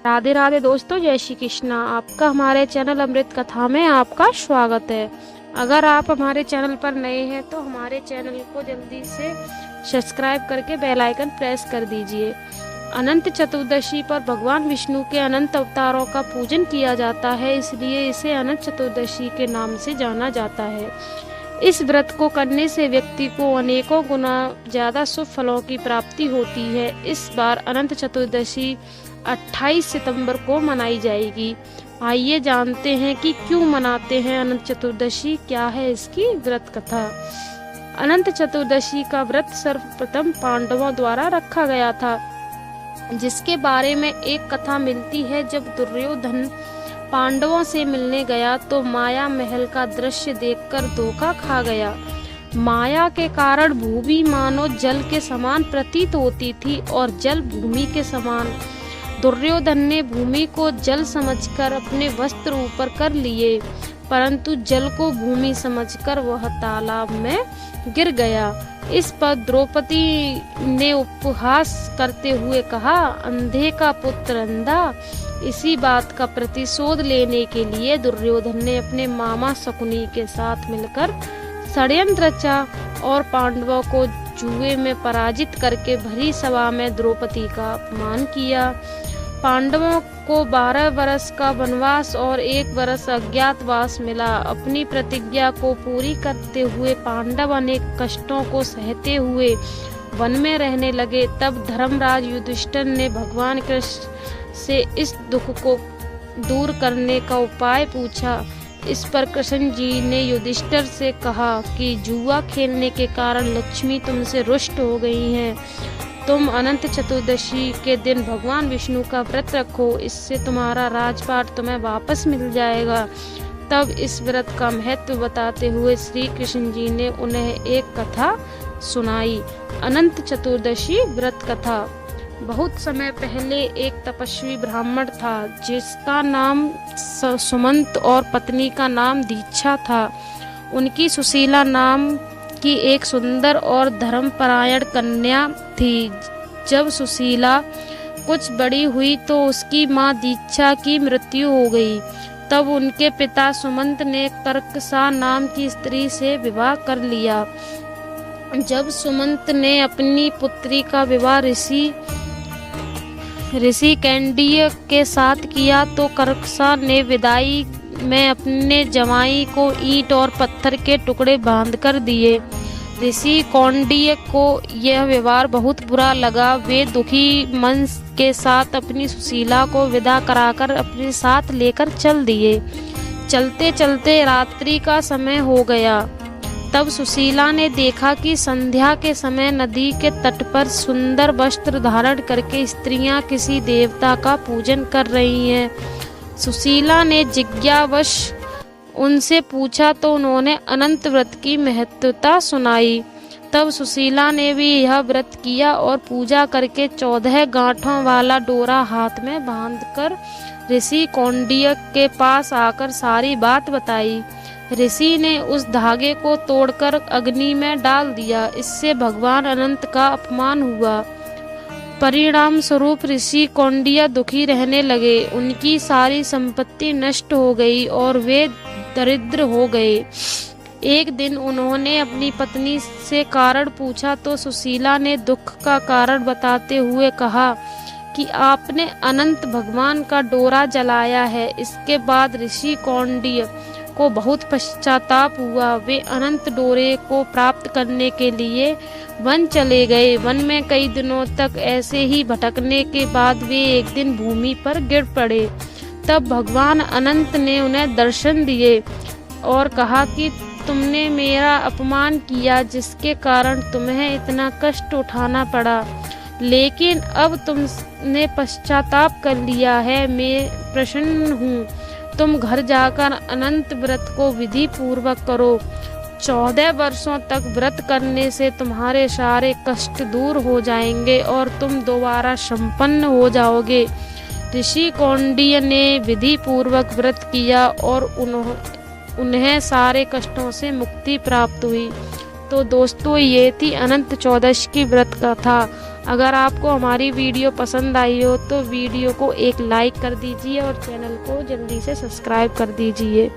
राधे राधे दोस्तों, जय श्री कृष्णा। आपका हमारे चैनल अमृत कथा में आपका स्वागत है। अगर आप हमारे चैनल पर नए हैं तो हमारे चैनल को जल्दी से सब्सक्राइब करके बेल आइकन प्रेस कर दीजिए। अनंत चतुर्दशी पर भगवान विष्णु के अनंत अवतारों का पूजन किया जाता है, इसलिए इसे अनंत चतुर्दशी के नाम से जाना जाता है। इस व्रत को करने से व्यक्ति को अनेकों गुना ज्यादा शुभ फलों की प्राप्ति होती है। इस बार अनंत चतुर्दशी 28 सितंबर को मनाई जाएगी। आइए जानते हैं कि क्यों मनाते हैं अनंत चतुर्दशी, क्या है इसकी व्रत कथा। अनंत चतुर्दशी का व्रत सर्वप्रथम पांडवों द्वारा रखा गया था, जिसके बारे में एक कथा मिलती है। जब दुर्योधन पांडवों से मिलने गया तो माया महल का दृश्य देखकर धोखा खा गया। माया के कारण भूमि मानो जल के समान प्रतीत होती थी और जल भूमि के समान। दुर्योधन ने भूमि को जल समझकर अपने वस्त्र ऊपर कर लिए, परंतु जल को भूमि समझकर वह तालाब में गिर गया। इस पर द्रौपदी ने उपहास करते हुए कहा, अंधे का पुत्र अंधा। इसी बात का प्रतिशोध लेने के लिए दुर्योधन ने अपने मामा शकुनी के साथ मिलकर षड्यंत्र रचा और पांडवों को जुए में पराजित करके भरी सभा में द्रौपदी का अपमान किया। पांडवों को 12 वर्ष का वनवास और 1 वर्ष अज्ञातवास मिला। अपनी प्रतिज्ञा को पूरी करते हुए पांडव अनेक कष्टों को सहते हुए वन में रहने लगे। तब धर्मराज युधिष्ठिर ने भगवान कृष्ण से इस दुख को दूर करने का उपाय पूछा। इस पर कृष्ण जी ने युधिष्ठिर से कहा कि जुआ खेलने के कारण लक्ष्मी तुमसे रुष्ट हो गई हैं। तुम अनंत चतुर्दशी के दिन भगवान विष्णु का व्रत रखो, इससे तुम्हारा राजपाट तुम्हें वापस मिल जाएगा। तब इस व्रत का महत्व बताते हुए श्री कृष्ण जी ने उन्हें एक कथा सुनाई, अनंत चतुर्दशी व्रत कथा। बहुत समय पहले एक तपस्वी ब्राह्मण था, जिसका नाम सुमंत और पत्नी का नाम दीक्षा था। उनकी सुशीला नाम की एक सुंदर और धर्मपरायण कन्या थी। जब सुशीला कुछ बड़ी हुई तो उसकी मां दीक्षा की मृत्यु हो गई। तब उनके पिता सुमंत ने कर्कसा नाम की स्त्री से विवाह कर लिया। जब सुमंत ने अपनी पुत्री का विवाह ऋषि कैंडिय के साथ किया तो कर्कसा ने विदाई में अपने जमाई को ईंट और पत्थर के टुकड़े बांध कर दिए। ऋषि कौंडिय को यह व्यवहार बहुत बुरा लगा। वे दुखी मन के साथ अपनी सुशीला को विदा कराकर अपने साथ लेकर चल दिए। चलते चलते रात्रि का समय हो गया। तब सुशीला ने देखा कि संध्या के समय नदी के तट पर सुंदर वस्त्र धारण करके स्त्रियां किसी देवता का पूजन कर रही हैं। सुशीला ने जिज्ञावश उनसे पूछा तो उन्होंने अनंत व्रत की महत्वता सुनाई। तब सुशीला ने भी यह व्रत किया और पूजा करके 14 गांठों वाला डोरा हाथ में बांधकर ऋषि कौंडिय के पास आकर सारी बात बताई। ऋषि ने उस धागे को तोड़कर अग्नि में डाल दिया। इससे भगवान अनंत का अपमान हुआ। परिणाम स्वरूप ऋषि कौंडिय दुखी रहने लगे। उनकी सारी संपत्ति नष्ट हो गई और वे दरिद्र हो गए। एक दिन उन्होंने अपनी पत्नी से कारण पूछा तो सुशीला ने दुख का कारण बताते हुए कहा कि आपने अनंत भगवान का डोरा जलाया है। इसके बाद ऋषि कौंडिय को बहुत पश्चाताप हुआ। वे अनंत डोरे को प्राप्त करने के लिए वन चले गए। वन में कई दिनों तक ऐसे ही भटकने के बाद वे एक दिन भूमि पर गिर पड़े। तब भगवान अनंत ने उन्हें दर्शन दिए और कहा कि तुमने मेरा अपमान किया, जिसके कारण तुम्हें इतना कष्ट उठाना पड़ा, लेकिन अब तुमने पश्चाताप कर लिया है। मैं प्रसन्न हूँ। तुम घर जाकर अनंत व्रत को विधि पूर्वक करो। 14 वर्षों तक व्रत करने से तुम्हारे सारे कष्ट दूर हो जाएंगे और तुम दोबारा संपन्न हो जाओगे। ऋषि कौंडिय ने विधि पूर्वक व्रत किया और उन्हें सारे कष्टों से मुक्ति प्राप्त हुई। तो दोस्तों, ये थी अनंत चतुर्दशी की व्रत कथा। अगर आपको हमारी वीडियो पसंद आई हो तो वीडियो को एक लाइक कर दीजिए और चैनल को जल्दी से सब्सक्राइब कर दीजिए।